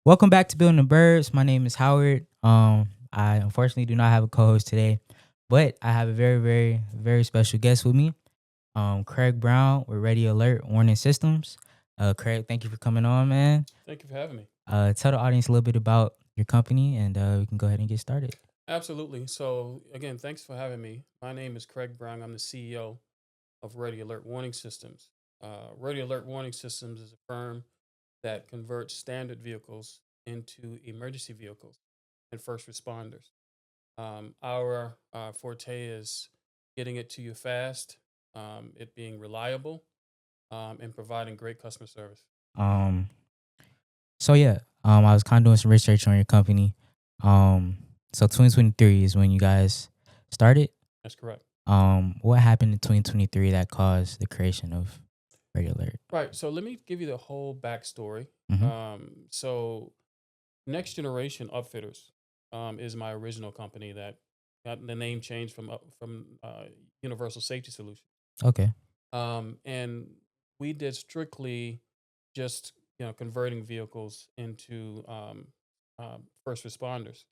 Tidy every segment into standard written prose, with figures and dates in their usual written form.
Welcome back to Building the Burbs. My name is Howard. I unfortunately do not have a co-host today, but I have a very, very, very special guest with me. Craig Brown with Ready Alert Warning Systems. Craig, thank you for coming on, man. Thank you for having me. Tell the audience a little bit about your company, and we can go ahead and get started. Absolutely. So, again, thanks for having me. My name is Craig Brown. I'm the CEO of Ready Alert Warning Systems. Ready Alert Warning Systems is a firm that converts standard vehicles into emergency vehicles and first responders. Our forte is getting it to you fast, it being reliable, and providing great customer service. Um, I was kind of doing some research on your company. Um, so 2023 is when you guys started. That's correct. What happened in 2023 that caused the creation of Ready Alert? Right. So, let me give you the whole backstory. Mm-hmm. So, Next Generation Upfitters is my original company that got the name changed from Universal Safety Solution. Okay. And we did strictly just converting vehicles into first responders.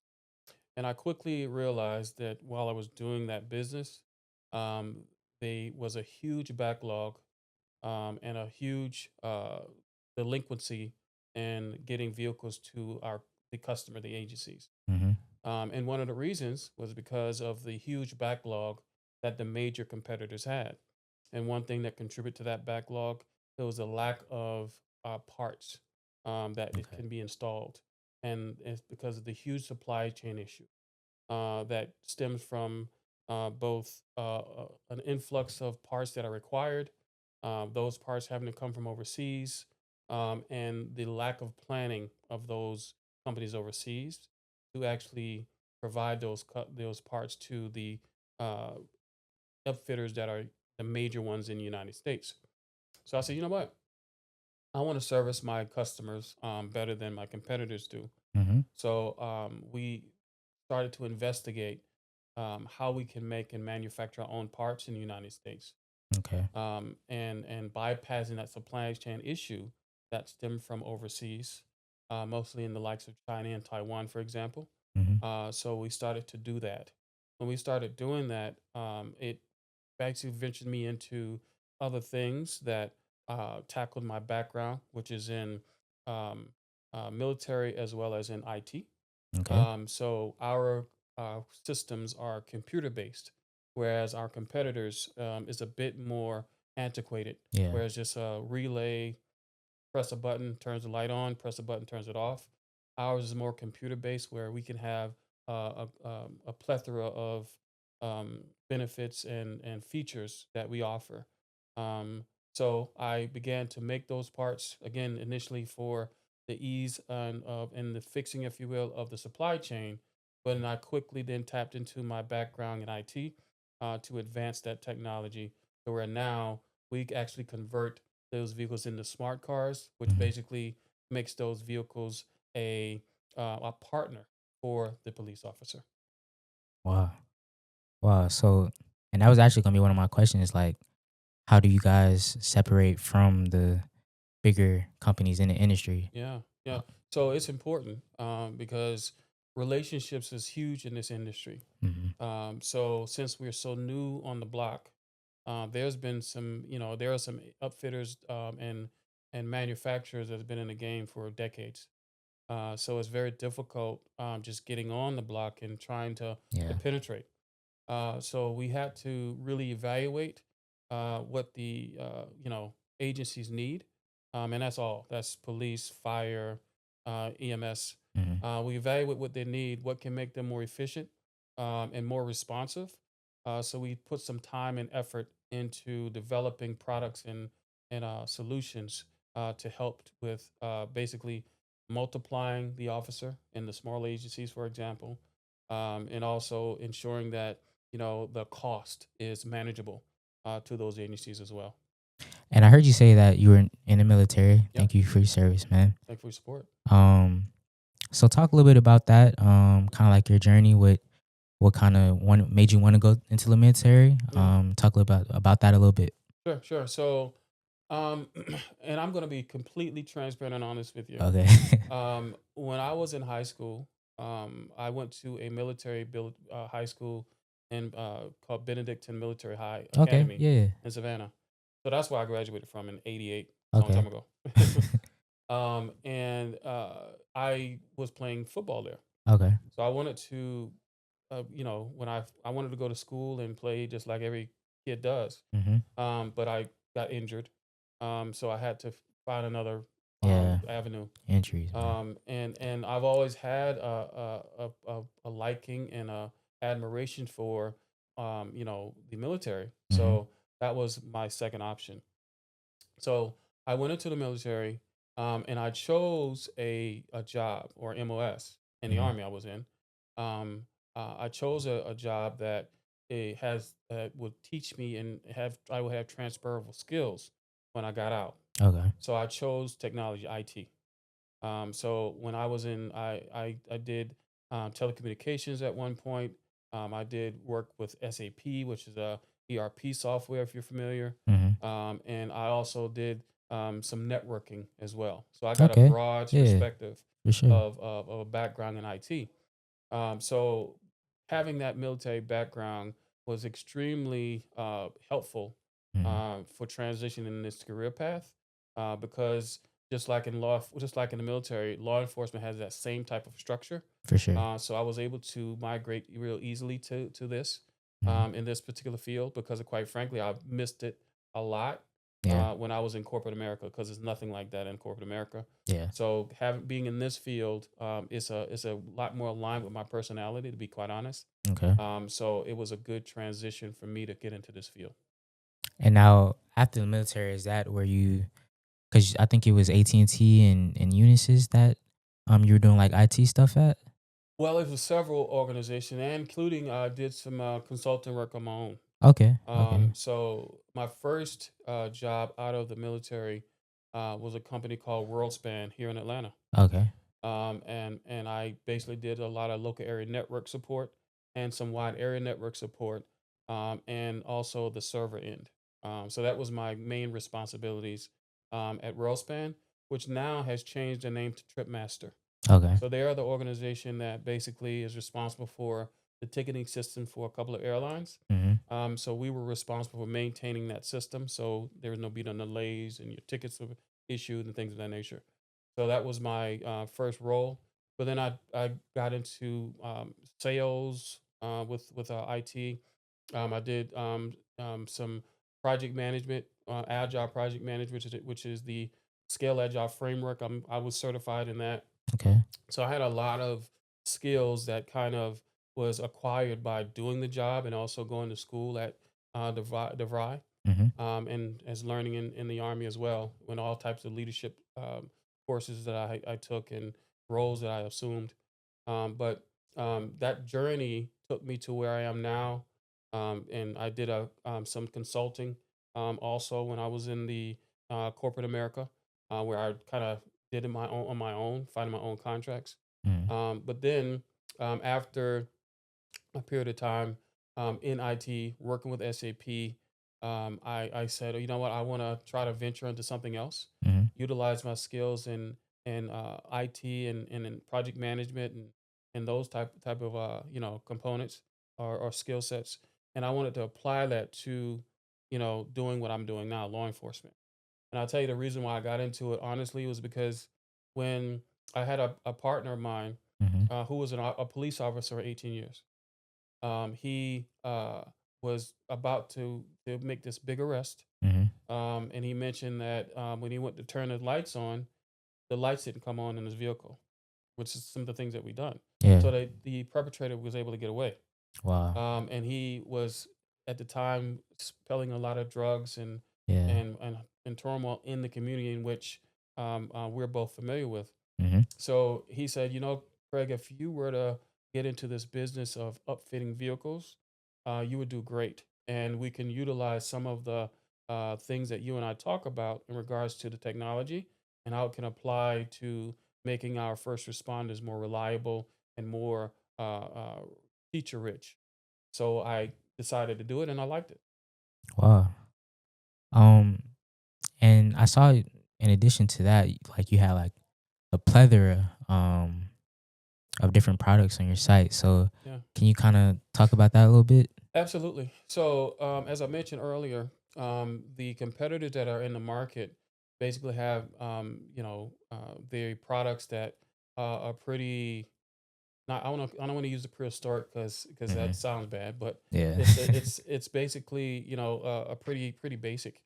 And I quickly realized that while I was doing that business, um, there was a huge backlog and a huge delinquency in getting vehicles to the customer, the agencies. Mm-hmm. And one of the reasons was because of the huge backlog that the major competitors had. And one thing that contributed to that backlog, there was a lack of parts that it Okay. can be installed. And it's because of the huge supply chain issue that stems from both an influx of parts that are required, those parts having to come from overseas, and the lack of planning of those companies overseas to actually provide those parts to the uh, upfitters that are the major ones in the United States. So I said, you know what? I want to service my customers better than my competitors do. Mm-hmm. So we started to investigate how we can make and manufacture our own parts in the United States, Okay. and bypassing that supply chain issue that stemmed from overseas, mostly in the likes of China and Taiwan, for example. Mm-hmm. So we started to do that. When we started doing that, it actually ventured me into other things that tackled my background, which is in um, military as well as in IT. Okay. So our systems are computer based, whereas our competitors is a bit more antiquated. Yeah. Whereas just a relay, press a button, turns the light on, press a button, turns it off. Ours is more computer based, where we can have a plethora of benefits and features that we offer. So I began to make those parts again initially for the ease and the fixing, if you will, of the supply chain. But then I quickly then tapped into my background in IT to advance that technology to where now we actually convert those vehicles into smart cars, which Mm-hmm. basically makes those vehicles a partner for the police officer. Wow. Wow. So, and that was actually gonna be one of my questions. Like, how do you guys separate from the bigger companies in the industry? Yeah, Uh, yeah. So it's important because relationships is huge in this industry. mhm. So since we're so new on the block, there's been there are some upfitters and manufacturers that have been in the game for decades. So it's very difficult just getting on the block and trying to Yeah. penetrate. So we had to really evaluate what the agencies need, and that's all. That's police, fire, EMS. Hmm. We evaluate what they need, what can make them more efficient and more responsive. So we put some time and effort into developing products and solutions to help with basically multiplying the officer in the small agencies, for example, and also ensuring that the cost is manageable to those agencies as well. And I heard you say that you were in the military. Yep. Thank you for your service, man. Thank you for your support. Um, so talk a little bit about that. Kind of like your journey. What kind of one made you want to go into the military? Yeah. Talk a little about that a little bit. Sure. Sure. So Um, and I'm gonna be completely transparent and honest with you. Okay. When I was in high school, I went to a military build high school in called Benedictine Military High Okay. Academy Yeah. in Savannah. So that's where I graduated from in '88, a long Okay. time ago. And I was playing football there. Okay. So I wanted to, when I wanted to go to school and play just like every kid does, Mhm. but I got injured, so I had to find another Yeah. avenue. Entries, man. And I've always had a liking and a admiration for the military. Mhm. So that was my second option. So I went into the military, and I chose a job or MOS in the Mhm. army I was in. I chose a job that it has would teach me and have I would have transferable skills when I got out. Okay. So I chose technology IT. So when I was in, I did telecommunications at one point. I did work with SAP, which is a ERP software, if you're familiar. Mhm. And I also did some networking as well. So I got a Okay. broad Yeah, perspective for sure. of a background in IT. So having that military background was extremely helpful Mhm. for transitioning in this career path because just like in the military, law enforcement has that same type of structure. For sure. So I was able to migrate real easily to this Mhm. in this particular field because, quite frankly, I've missed it a lot Yeah. when I was in corporate America because there's nothing like that in corporate America. Yeah. So having being in this field is a lot more aligned with my personality, to be quite honest. Okay. So it was a good transition for me to get into this field. And now after the military, is that where you? Because I think it was AT&T and Unisys that you were doing like IT stuff at? Well, it was several organizations, and including I did some consulting work on my own. Okay. Okay. So my first job out of the military was a company called WorldSpan here in Atlanta. Okay. And I basically did a lot of local area network support and some wide area network support, and also the server end. So that was my main responsibilities at WorldSpan, which now has changed the name to TripMaster. Okay. So they are the organization that basically is responsible for the ticketing system for a couple of airlines. Mhm. So we were responsible for maintaining that system, so there was no be no delays and your tickets were issued and things of that nature. So that was my first role. But then I got into sales with IT. I did some project management, agile project management, which is the scale agile framework. I was certified in that. Okay. So I had a lot of skills that kind of was acquired by doing the job and also going to school at DeVry, Mhm. and as learning in the Army as well, when all types of leadership courses that I took and roles that I assumed. But that journey took me to where I am now. And I did some consulting also when I was in the corporate America, where I kind of did it on my own, finding my own contracts. Mhm. But then after a period of time in IT, working with SAP, I said, "Oh, you know what, I want to try to venture into something else, Mhm. utilize my skills in IT and in project management and those type of components or skill sets, and I wanted to apply that to doing what I'm doing now, law enforcement." And I'll tell you the reason why I got into it honestly was because when I had a partner of mine Mhm. who was a police officer for 18 years. He was about to make this big arrest, Mhm. and he mentioned that when he went to turn the lights on, the lights didn't come on in his vehicle, which is some of the things that we done. Yeah. So the perpetrator was able to get away, Wow. and he was at the time spelling a lot of drugs Yeah. and turmoil in the community in which we're both familiar with. Mhm. So he said, Craig, if you were to get into this business of upfitting vehicles, you would do great. And we can utilize some of the things that you and I talk about in regards to the technology and how it can apply to making our first responders more reliable and more feature rich. So I decided to do it and I liked it. Wow. Um, and saw in addition to that, like you had like a plethora of different products on your site. So Yeah. can you kind of talk about that a little bit? Absolutely. So, as I mentioned earlier, the competitors that are in the market basically have, their products that are pretty. Not, I don't want to use the prehistoric because that Hmm. sounds bad, but Yeah. it's basically a pretty basic.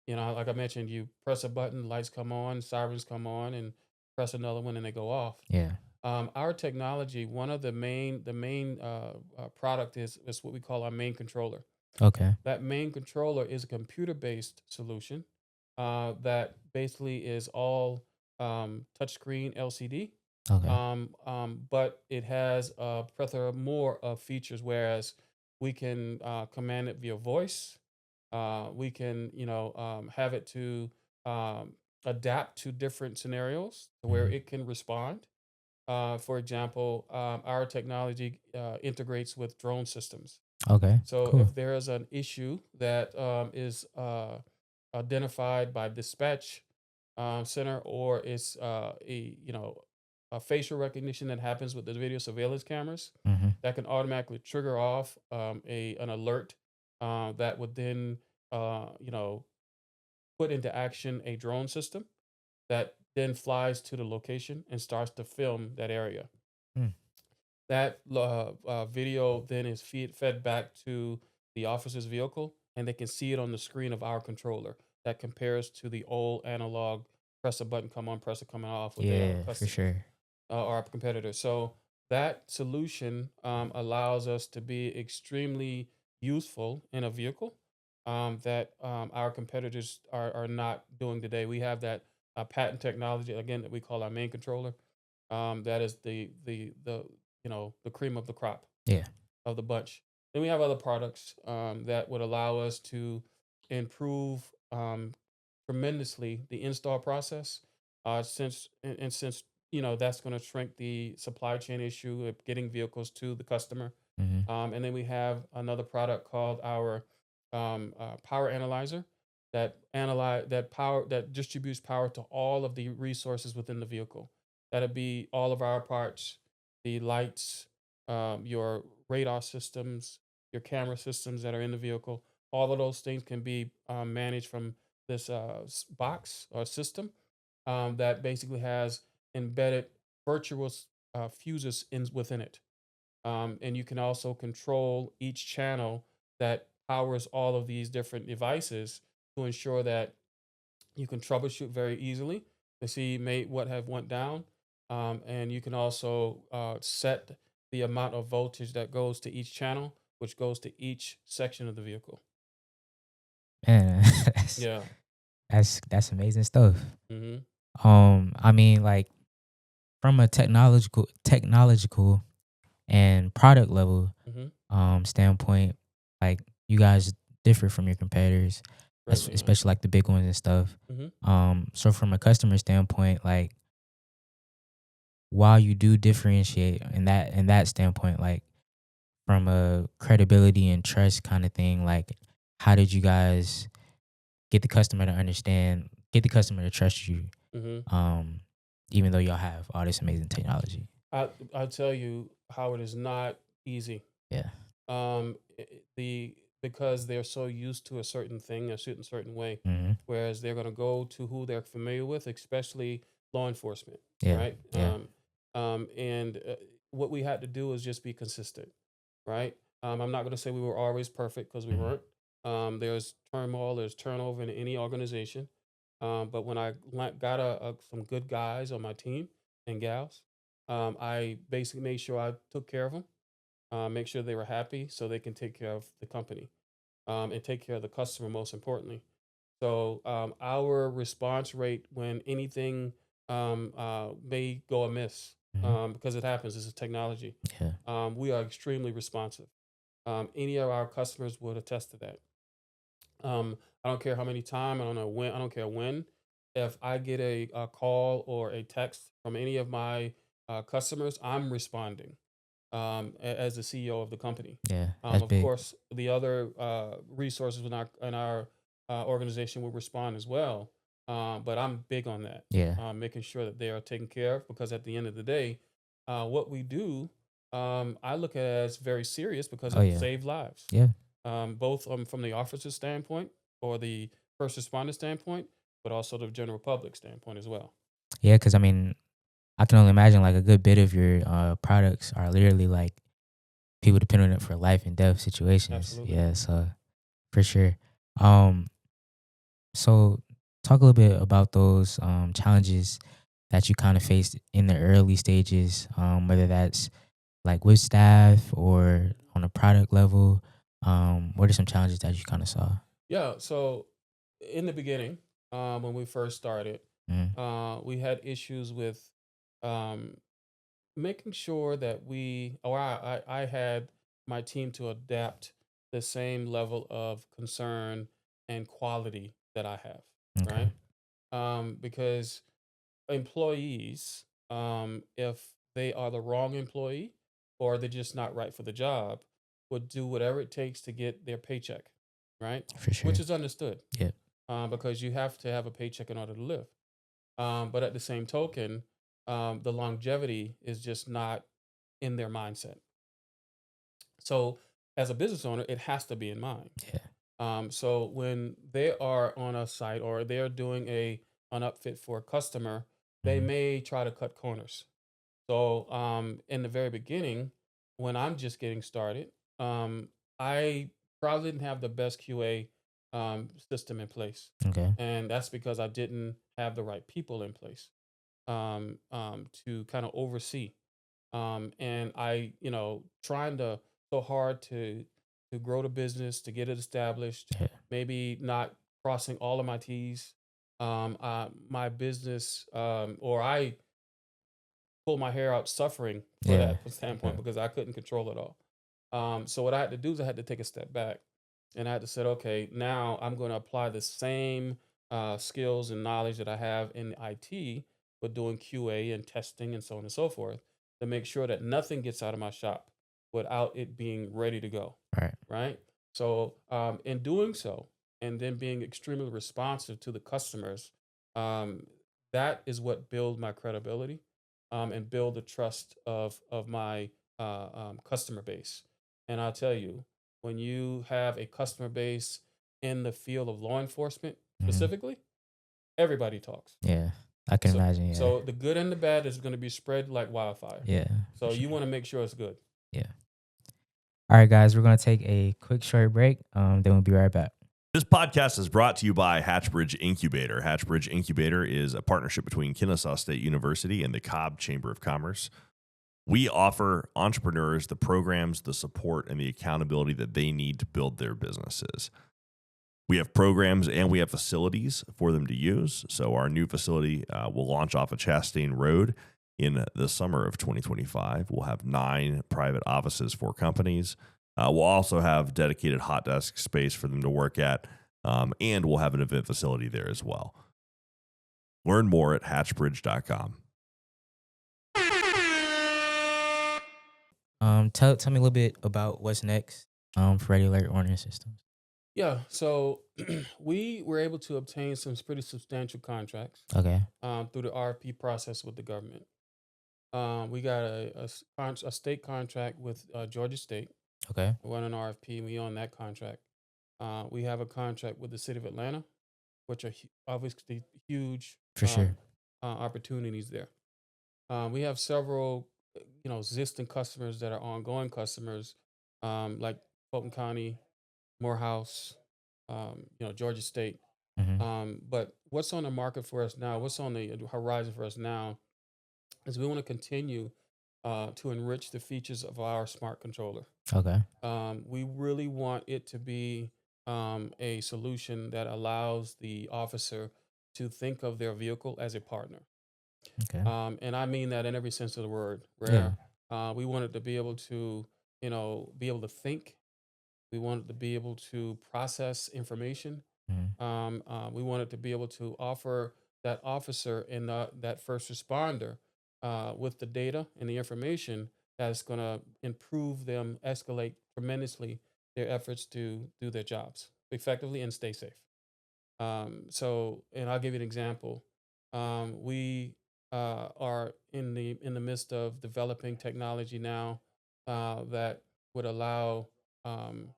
Like I mentioned, you press a button, lights come on, sirens come on, and press another one, and they go off. Yeah. Our technology, one of the main product is what we call our main controller. Okay. That main controller is a computer-based solution that basically is all touchscreen LCD, Okay. but it has a plethora more of features. Whereas we can command it via voice, we can have it to um, adapt to different scenarios to where Hmm. it can respond. For example, our technology integrates with drone systems. Okay. So Cool. if there is an issue that is identified by dispatch center, or it's a facial recognition that happens with the video surveillance cameras, Hmm. that can automatically trigger off a an alert that would then put into action a drone system that then flies to the location and starts to film that area. Mm. That video then is fed back to the officer's vehicle, and they can see it on the screen of our controller. That compares to the old analog press a button, come on, press it, coming off with their Yeah, for customers sure. or our competitors. So that solution allows us to be extremely useful in a vehicle that our competitors are not doing today. We have that patent technology again that we call our main controller. That is the cream of the crop Yeah. of the bunch. Then we have other products that would allow us to improve tremendously the install process. Since that's going to shrink the supply chain issue of getting vehicles to the customer. Hmm. And then we have another product called our power analyzer that distributes power to all of the resources within the vehicle. That'd be all of our parts, the lights, your radar systems, your camera systems that are in the vehicle. All of those things can be managed from this box or system that basically has embedded virtual fuses within it. And you can also control each channel that powers all of these different devices to ensure that you can troubleshoot very easily to see what have went down. And you can also set the amount of voltage that goes to each channel, which goes to each section of the vehicle. Man, that's Yeah. that's amazing stuff. Hmm. I mean, like from a technological and product level Hmm. standpoint, like you guys differ from your competitors, Greatly. Yeah. especially like the big ones and stuff. Hmm. So from a customer standpoint, like while you do differentiate in that standpoint, like from a credibility and trust kind of thing, like how did you guys get the customer to trust you, Hmm. um, even though y'all have all this amazing technology? I'll tell you how it is not easy. Yeah. The because they're so used to a certain thing, a certain way, Hmm. whereas they're going to go to who they're familiar with, especially law enforcement, Yeah. right? Yeah. And what we had to do is just be consistent, right? I'm not going to say we were always perfect because we Hmm. weren't. There's turmoil, there's turnover in any organization. But when I got some good guys on my team and gals, I basically made sure I took care of them, make sure they were happy so they can take care of the company and take care of the customer most importantly. So our response rate when anything may go amiss, Hmm. because it happens, it's a technology, Yeah. we are extremely responsive. Any of our customers would attest to that. I don't care how many times, I don't know when, I don't care when. If I get a call or a text from any of my customers, I'm responding as the CEO of the company. Yeah. That's Of big. course, the other resources in our organization will respond as well. But I'm big on that, Yeah. making sure that they are taken care of because at the end of the day, what we do, I look at it as very serious because Oh it yeah. saved lives, Yeah. both from the officer standpoint or the first responder standpoint, but also the general public standpoint as well. Yeah. Because I mean, I can only imagine like a good bit of your products are literally like people depend on it for life and death situations. Absolutely. Yeah. So for sure. Um. So talk a little bit about those challenges that you kind of faced in the early stages. Whether that's like with staff or on a product level. What are some challenges that you kind of saw? Yeah. So in the beginning, when we first started, Mm, we had issues with um, making sure that I had my team to adapt the same level of concern and quality that I have, okay. right? Because employees, if they are the wrong employee or they're just not right for the job, would do whatever it takes to get their paycheck, right? For Which sure. is understood, Yeah. because you have to have a paycheck in order to live. But at the same token, the longevity is just not in their mindset. So, as a business owner, it has to be in mind. Yeah. So when they are on a site or they're doing an upfit for a customer, they Mhm. may try to cut corners. So in the very beginning, when I'm just getting started, I probably didn't have the best QA system in place, Okay. and that's because I didn't have the right people in place to kind of oversee. And I, trying to so hard to grow the business, to get it established, Yeah. maybe not crossing all of my T's. My business, or I pull my hair out suffering for Yeah. that standpoint Yeah. because I couldn't control it all. So what I had to do is I had to take a step back and I had to say, okay, now I'm going to apply the same skills and knowledge that I have in IT, but doing QA and testing and so on and so forth to make sure that nothing gets out of my shop without it being ready to go. Right. Right. So in doing so, and then being extremely responsive to the customers, um, that is what build my credibility and build the trust of my customer base. And I'll tell you, when you have a customer base in the field of law enforcement Mhm. specifically, everybody talks. Yeah. I can So imagine. Yeah. so the good and the bad is going to be spread like wildfire. Yeah. For So you sure. want to make sure it's good. Yeah. All right, guys. We're gonna take a quick short break. Then we'll be right back. This podcast is brought to you by Hatchbridge Incubator. Hatchbridge Incubator is a partnership between Kennesaw State University and the Cobb Chamber of Commerce. We offer entrepreneurs the programs, the support, and the accountability that they need to build their businesses. We have programs and we have facilities for them to use. So our new facility will launch off of Chastain Road in the summer of 2025. We'll have 9 private offices for companies. We'll also have dedicated hot desk space for them to work at, and we'll have an event facility there as well. Learn more at hatchbridge.com. Tell me a little bit about what's next. For Ready Alert Warning Systems. Yeah. So we were able to obtain some pretty substantial contracts Okay. through the RFP process with the government. We got a state contract with Georgia State. Okay. We won an RFP. We on that contract. We have a contract with the city of Atlanta, which are obviously huge For sure. opportunities there. We have several, existing customers that are ongoing customers, like Fulton County, Morehouse, Georgia State. Hmm. But what's on the market for us now? What's on the horizon for us now is we want to continue to enrich the features of our smart controller. Okay. We really want it to be a solution that allows the officer to think of their vehicle as a partner. Okay. And I mean that in every sense of the word, Yeah. where we want it to be able to, be able to think. We want it to be able to process information. Mhm. We want it to be able to offer that officer and that first responder with the data and the information that's going to improve them, escalate tremendously their efforts to do their jobs effectively and stay safe. And I'll give you an example. We are in the midst of developing technology now that would allow um,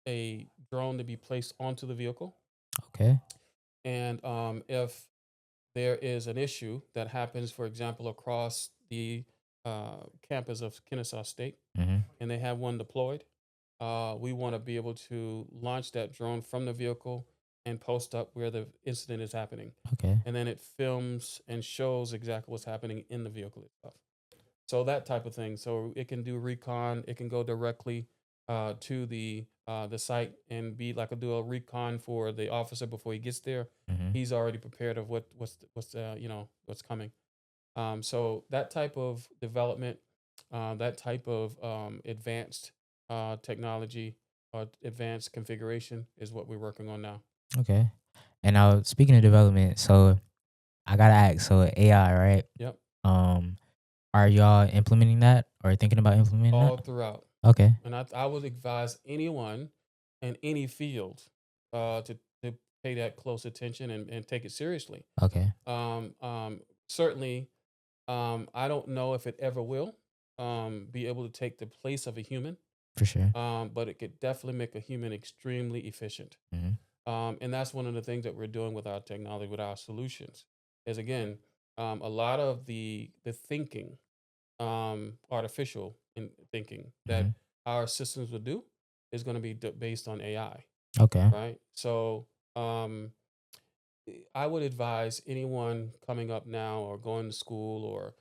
a drone to be placed onto the vehicle, Okay. and if there is an issue that happens, for example, across the campus of Kennesaw State, Mm-hmm. and they have one deployed, we want to be able to launch that drone from the vehicle and post up where the incident is happening. Okay. And then it films and shows exactly what's happening in the vehicle itself. So that type of thing. So it can do recon. It can go directly to the site and be like do a recon for the officer before he gets there. Mm-hmm. He's already prepared of what's coming. So that type of development, that type of advanced technology or advanced configuration is what we're working on now. Okay. And now speaking of development, so I gotta ask, so AI, right? Yep, Um, are y'all implementing that or thinking about implementing that? all throughout. Okay. And I would advise anyone in any field to pay that close attention and take it seriously. Okay. Certainly, I don't know if it ever will be able to take the place of a human, For sure. but it could definitely make a human extremely efficient. Mm-hmm. And that's one of the things that we're doing with our technology, with our solutions, is again, a lot of the thinking, artificial in thinking Mm-hmm. that our systems would do is going to be based on AI, Okay. right? So um, I would advise anyone coming up now or going to school or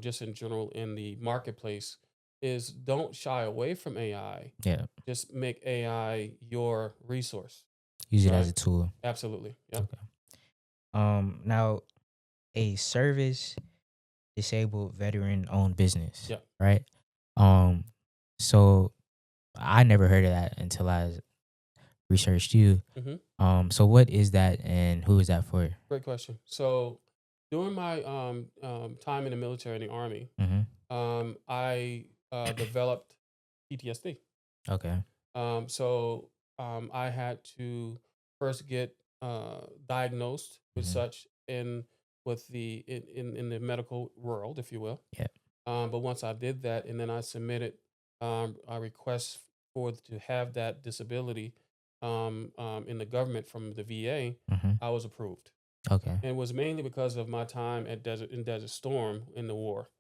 just in general in the marketplace is don't shy away from AI. Yeah. Just make AI your resource, Use it as right? a tool. Absolutely. Yep. Okay. Now a service disabled veteran owned business, Yep. right? Um, so I never heard of that until I researched you. hmm So what is that and who is that for? Great question. So during my time in the military in the army, Mm-hmm. I developed PTSD. Okay. So I had to first get diagnosed with Mm-hmm. such in the medical world, if you will. Yeah. But once I did that, and then I submitted a request for to have that disability in the government from the VA, Mm-hmm. I was approved, Okay. and it was mainly because of my time at Desert Storm in the war.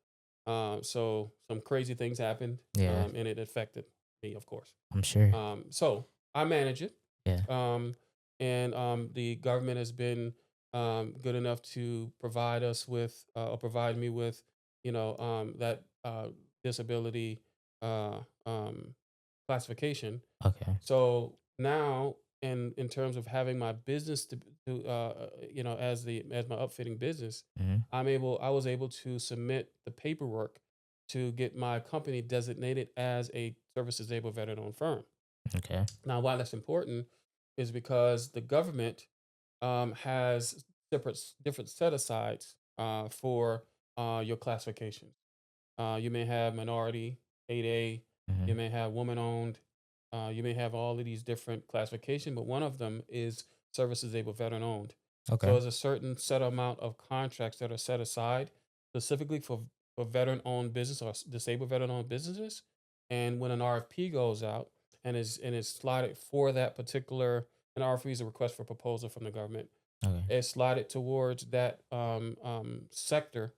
So some crazy things happened, Yeah. and it affected me, of course. I'm sure. So I manage it, Yeah. um, and the government has been good enough to provide us with or provide me with, that disability uh, um, classification. Okay. So now, in terms of having my business as my upfitting business, Mm-hmm. I was able to submit the paperwork to get my company designated as a service disabled veteran owned firm. Okay. Now, why that's important is because the government has different set asides for your classifications. You may have minority, 8A, Mm-hmm. you may have woman owned, you may have all of these different classifications, but one of them is service disabled veteran owned. So Okay. there's a certain set amount of contracts that are set aside specifically for veteran owned business or disabled veteran owned businesses. And when an RFP goes out and is slotted for that particular, an RFP is a request for proposal from the government, Okay. it's slotted towards that sector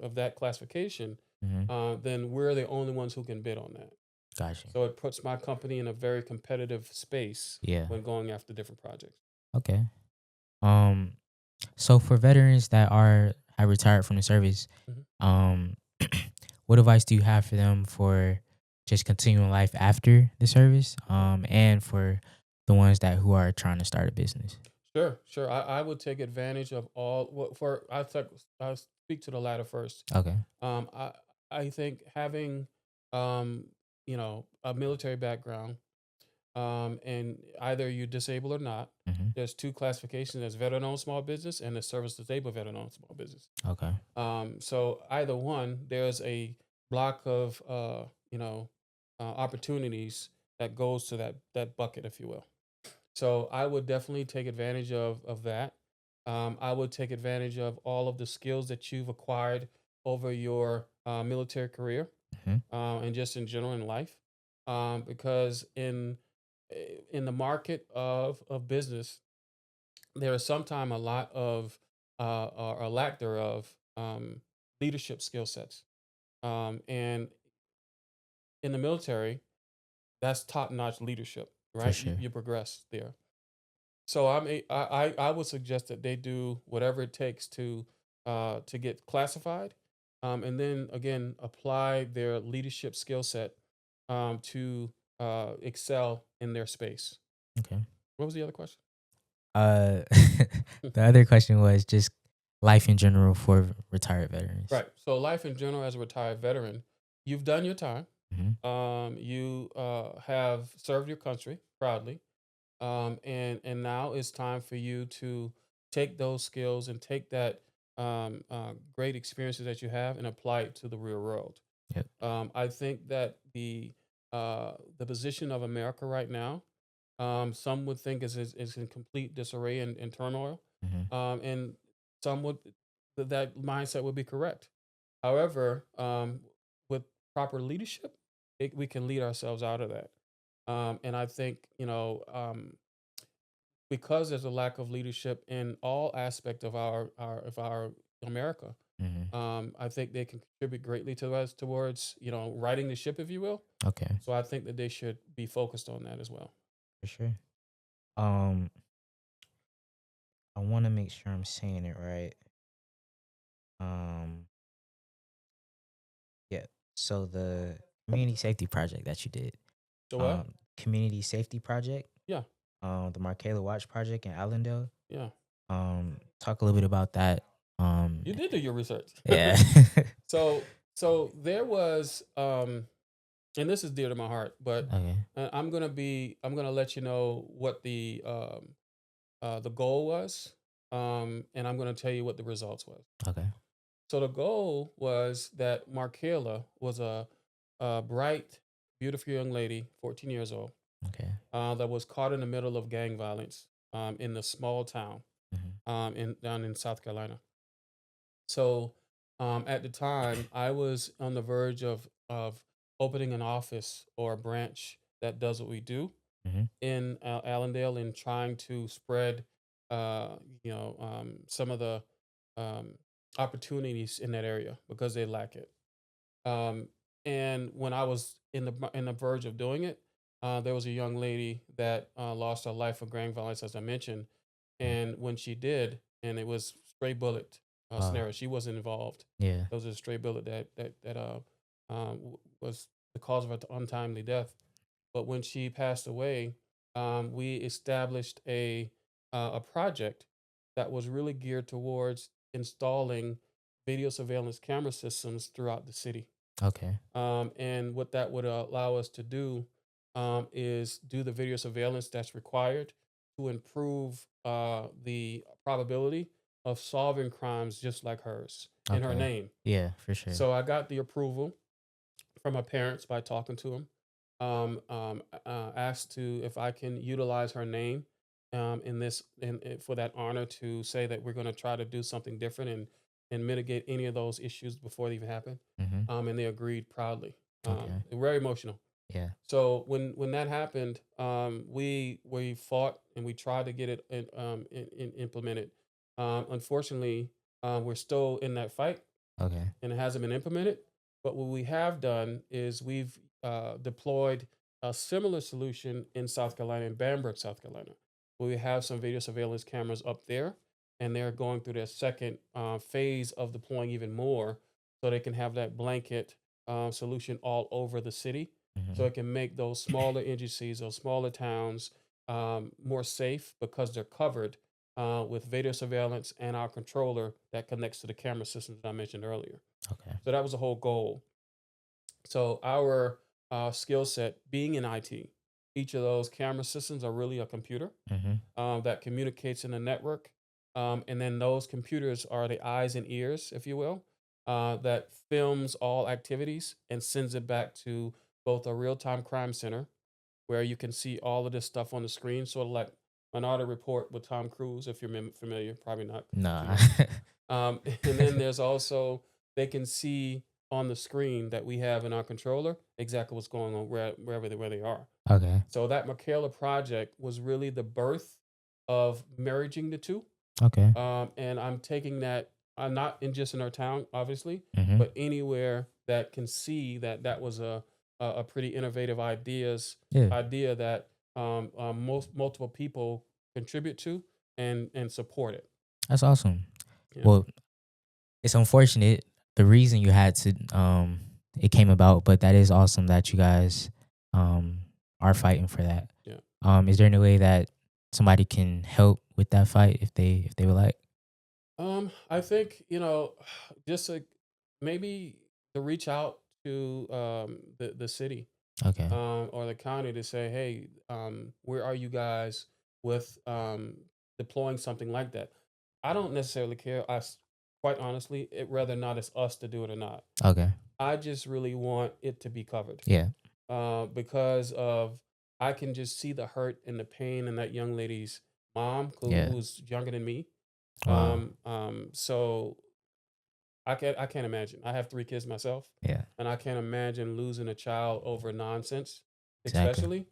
of that classification, Mm-hmm. then we're the only ones who can bid on that. Gotcha. So it puts my company in a very competitive space Yeah. when going after different projects. Okay. Um. So for veterans that have retired from the service, Mhm. um, what advice do you have for them for just continuing life after the service? Okay. And for the ones who are trying to start a business. Sure, sure. I would take advantage of all. Well, I'll speak to the latter first. Okay. Um, I I think having um, a military background, and either you're disabled or not. Mm-hmm. There's two classifications: there's veteran-owned small business and the service disabled veteran-owned small business. Okay. So either one, there's a block of opportunities that goes to that bucket, if you will. So I would definitely take advantage of that. I would take advantage of all of the skills that you've acquired over your military career, Hmm. and just in general in life, because in the market of business, there is sometimes a lot of or a lack thereof, leadership skill sets, and in the military, that's top notch leadership, For right? sure. You progress there. So I would suggest that they do whatever it takes to get classified, and then again apply their leadership skill set, to excel in their space. Okay. What was the other question? Uh, the other question was just life in general for retired veterans. Right. So life in general as a retired veteran, you've done your time. Hmm. You have served your country proudly, and now it's time for you to take those skills and take that great experiences that you have and apply it to the real world. Yep. I think that the position of America right now, some would think is in complete disarray and turmoil, Hmm. and some would that mindset would be correct. However, with proper leadership, we can lead ourselves out of that. And I think because there's a lack of leadership in all aspect of our America, Hmm. I think they can contribute greatly to us towards righting the ship, if you will. Okay. So I think that they should be focused on that as well. For sure. Um, I want to make sure I'm saying it right. Um, yeah. So the community safety project that you did, So what? community safety project, Yeah, the Markela Watch project in Allendale. yeah. Talk a little bit about that. You did do your research. Yeah. So there was, and this is dear to my heart, but Okay. I'm gonna let you know what the goal was, and I'm gonna tell you what the results was. Okay. So the goal was that Markela was a bright, beautiful young lady, 14 years old, Okay. that was caught in the middle of gang violence, in a small town, Hmm. in down in South Carolina. So at the time, I was on the verge of opening an office or a branch that does what we do Hmm. in Allendale, and trying to spread, uh, some of the um, opportunities in that area because they lack it. Um, and when I was in the verge of doing it, there was a young lady that lost her life of gang violence, as I mentioned. And when she did, and it was stray bullet Wow. scenario, she wasn't involved. Yeah. It was a stray bullet that was the cause of her untimely death. But when she passed away, we established a project that was really geared towards installing video surveillance camera systems throughout the city. Okay. And what that would allow us to do, is do the video surveillance that's required to improve the probability of solving crimes just like hers in her Okay. name. Yeah, for sure. So I got the approval from my parents by talking to them. Asked to if I can utilize her name, in this for that honor to say that we're going to try to do something different and mitigate any of those issues before they even happen. Hmm. And they agreed proudly. Okay. They're very emotional. Yeah. So when that happened, we fought and we tried to get it implemented. Unfortunately, we're still in that fight Okay. and it hasn't been implemented. But what we have done is we've deployed a similar solution in South Carolina, in Bamberg, South Carolina, where we have some video surveillance cameras up there, and they're going through their second phase of deploying even more, so they can have that blanket solution all over the city, so Hmm. it can make those smaller agencies, those smaller towns, more safe because they're covered with video surveillance and our controller that connects to the camera systems that I mentioned earlier. Okay. So that was the whole goal. So our skill set being in IT, each of those camera systems are really a computer Hmm. that communicates in a network. And then those computers are the eyes and ears, if you will, that films all activities and sends it back to both a real time crime center where you can see all of this stuff on the screen, sort of like Minority Report with Tom Cruise, if you're familiar, probably not. If you Nah. know. And then there's also they can see on the screen that we have in our controller exactly what's going on where they are. Okay. So that Michaela project was really the birth of merging the two. Okay. And I'm taking that, not in just in our town, obviously, Mm-hmm. but anywhere that can see that that was a pretty innovative Yeah. idea that multiple people contribute to and support it. That's awesome. Yeah. Well, it's unfortunate the reason you had to it came about, but that is awesome that you guys um are fighting for that. Yeah. Is there any way that somebody can help with that fight if they would like? I think, just like maybe to reach out to the city Okay. or the county to say, hey, where are you guys with deploying something like that? I don't necessarily care. Quite honestly, it rather not it's us to do it or not. Okay. I just really want it to be covered Yeah. because of I can just see the hurt and the pain in that young lady's mom Yeah. who's younger than me. Wow. So I can't imagine. I have 3 kids myself, Yeah. and I can't imagine losing a child over nonsense, Exactly. especially.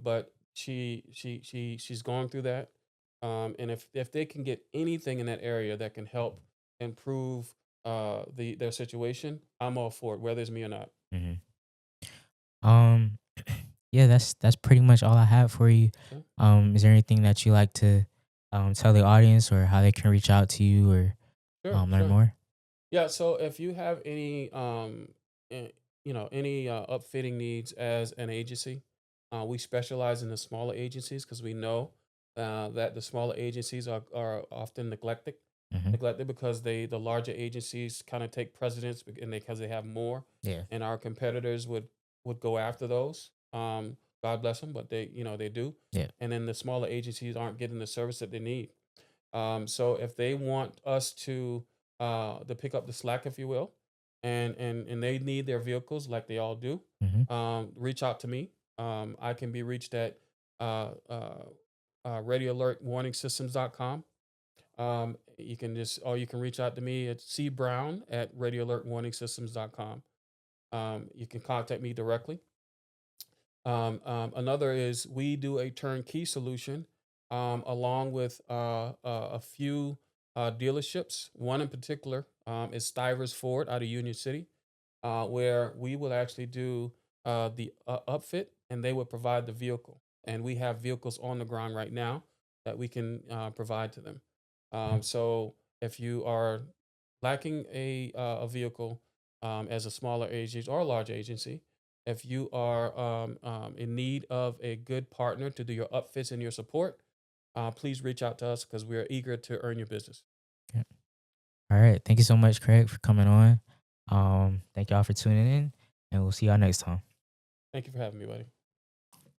But she's going through that. And if they can get anything in that area that can help improve their situation, I'm all for it, whether it's me or not. Hmm. Um. Yeah. That's pretty much all I have for you. Okay? Is there anything that you like to tell the audience or how they can reach out to you or Sure, learn sure. more? Yeah, so if you have any any upfitting needs as an agency, we specialize in the smaller agencies because we know that the smaller agencies are often Hmm. neglected because the larger agencies kind of take precedence and because they have more, Yeah. and our competitors would go after those. God bless them, but they do, Yeah. and then the smaller agencies aren't getting the service that they need. So if they want us to pick up the slack, if you will, and they need their vehicles like they all do, Hmm. reach out to me. I can be reached at uh, uh, radioalertwarningsystems.com. You can just or you can reach out to me at cbrown at radioalertwarningsystems.com. You can contact me directly. Another is we do a turnkey solution along with a few dealerships. One in particular is Stivers Ford out of Union City, where we will actually do the upfit and they would provide the vehicle. And we have vehicles on the ground right now that we can provide to them. So if you are lacking a vehicle as a smaller agency or a large agency, if you are in need of a good partner to do your upfits and your support, please reach out to us because we are eager to earn your business. Yeah. All right. Thank you so much, Craig, for coming on. Thank y'all for tuning in, and we'll see y'all next time. Thank you for having me, buddy.